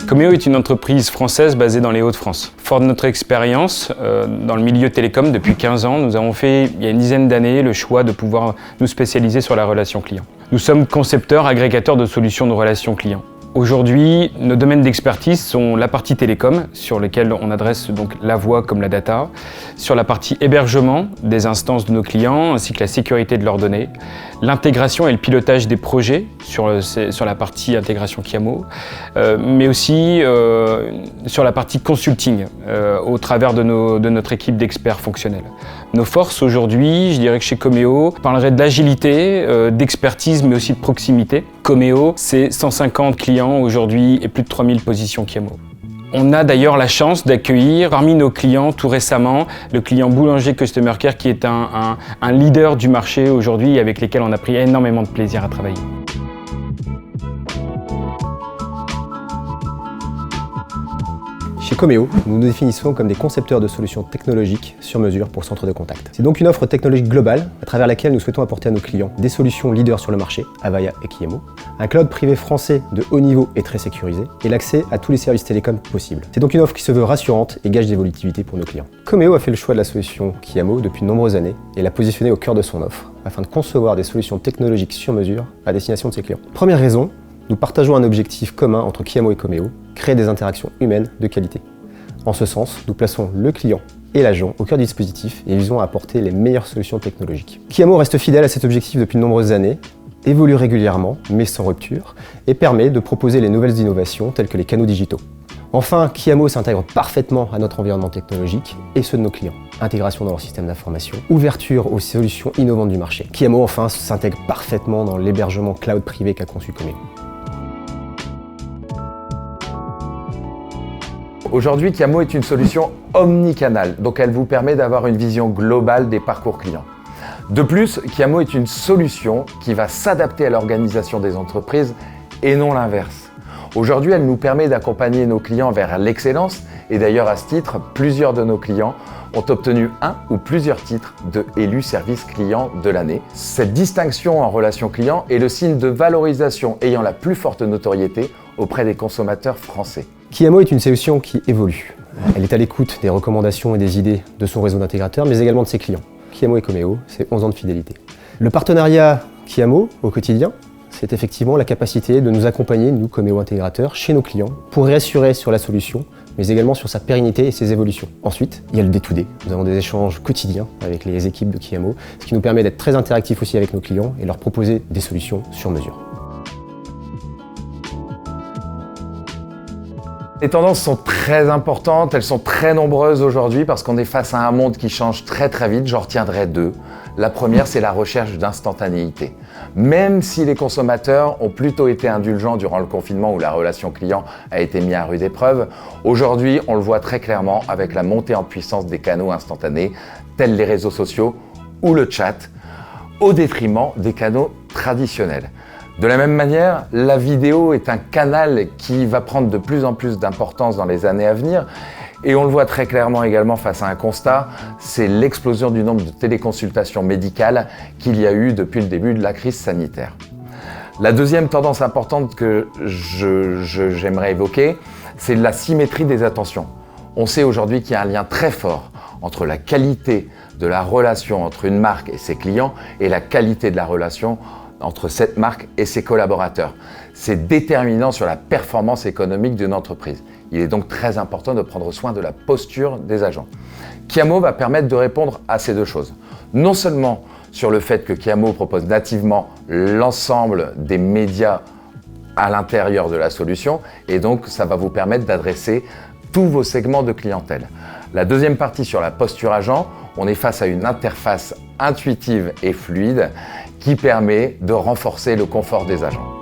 Coméo est une entreprise française basée dans les Hauts-de-France. Fort de notre expérience dans le milieu télécom depuis 15 ans, nous avons fait, il y a une dizaine d'années, le choix de pouvoir nous spécialiser sur la relation client. Nous sommes concepteurs, agrégateurs de solutions de relations clients. Aujourd'hui, nos domaines d'expertise sont la partie télécom, sur laquelle on adresse donc la voix comme la data, sur la partie hébergement des instances de nos clients, ainsi que la sécurité de leurs données, l'intégration et le pilotage des projets sur la partie intégration Kiamo, mais aussi sur la partie consulting, au travers de notre équipe d'experts fonctionnels. Nos forces aujourd'hui, je dirais que chez Coméo, on parlerait de l'agilité, d'expertise, mais aussi de proximité. Coméo, c'est 150 clients aujourd'hui et plus de 3000 positions Kiamo. On a d'ailleurs la chance d'accueillir parmi nos clients tout récemment le client Boulanger Customer Care qui est un leader du marché aujourd'hui et avec lesquels on a pris énormément de plaisir à travailler. Chez Coméo, nous nous définissons comme des concepteurs de solutions technologiques sur mesure pour centres de contact. C'est donc une offre technologique globale à travers laquelle nous souhaitons apporter à nos clients des solutions leaders sur le marché, Avaya et Kiamo, un cloud privé français de haut niveau et très sécurisé, et l'accès à tous les services télécoms possibles. C'est donc une offre qui se veut rassurante et gage d'évolutivité pour nos clients. Coméo a fait le choix de la solution Kiamo depuis de nombreuses années et l'a positionnée au cœur de son offre, afin de concevoir des solutions technologiques sur mesure à destination de ses clients. Première raison, nous partageons un objectif commun entre Kiamo et Coméo, créer des interactions humaines de qualité. En ce sens, nous plaçons le client et l'agent au cœur du dispositif et visons à apporter les meilleures solutions technologiques. Kiamo reste fidèle à cet objectif depuis de nombreuses années, évolue régulièrement, mais sans rupture, et permet de proposer les nouvelles innovations telles que les canaux digitaux. Enfin, Kiamo s'intègre parfaitement à notre environnement technologique et ceux de nos clients. Intégration dans leur système d'information, ouverture aux solutions innovantes du marché. Kiamo, enfin, s'intègre parfaitement dans l'hébergement cloud privé qu'a conçu Coméo. Aujourd'hui, Kiamo est une solution omnicanale, donc elle vous permet d'avoir une vision globale des parcours clients. De plus, Kiamo est une solution qui va s'adapter à l'organisation des entreprises et non l'inverse. Aujourd'hui, elle nous permet d'accompagner nos clients vers l'excellence et d'ailleurs à ce titre, plusieurs de nos clients ont obtenu un ou plusieurs titres de élu service client de l'année. Cette distinction en relation client est le signe de valorisation ayant la plus forte notoriété auprès des consommateurs français. Kiamo est une solution qui évolue. Elle est à l'écoute des recommandations et des idées de son réseau d'intégrateurs, mais également de ses clients. Kiamo et Coméo, c'est 11 ans de fidélité. Le partenariat Kiamo au quotidien, c'est effectivement la capacité de nous accompagner, nous, Coméo intégrateurs, chez nos clients, pour réassurer sur la solution, mais également sur sa pérennité et ses évolutions. Ensuite, il y a le day-to-day. Nous avons des échanges quotidiens avec les équipes de Kiamo, ce qui nous permet d'être très interactifs aussi avec nos clients et leur proposer des solutions sur mesure. Les tendances sont très importantes, elles sont très nombreuses aujourd'hui parce qu'on est face à un monde qui change très vite. J'en retiendrai deux. La première, c'est la recherche d'instantanéité. Même si les consommateurs ont plutôt été indulgents durant le confinement où la relation client a été mise à rude épreuve, aujourd'hui, on le voit très clairement avec la montée en puissance des canaux instantanés, tels les réseaux sociaux ou le chat, au détriment des canaux traditionnels. De la même manière, la vidéo est un canal qui va prendre de plus en plus d'importance dans les années à venir et on le voit très clairement également face à un constat, c'est l'explosion du nombre de téléconsultations médicales qu'il y a eu depuis le début de la crise sanitaire. La deuxième tendance importante que j'aimerais évoquer, c'est la symétrie des attentions. On sait aujourd'hui qu'il y a un lien très fort entre la qualité de la relation entre une marque et ses clients et la qualité de la relation entre cette marque et ses collaborateurs. C'est déterminant sur la performance économique d'une entreprise. Il est donc très important de prendre soin de la posture des agents. Kiamo va permettre de répondre à ces deux choses. Non seulement sur le fait que Kiamo propose nativement l'ensemble des médias à l'intérieur de la solution et donc ça va vous permettre d'adresser tous vos segments de clientèle. La deuxième partie sur la posture agent, on est face à une interface intuitive et fluide qui permet de renforcer le confort des agents.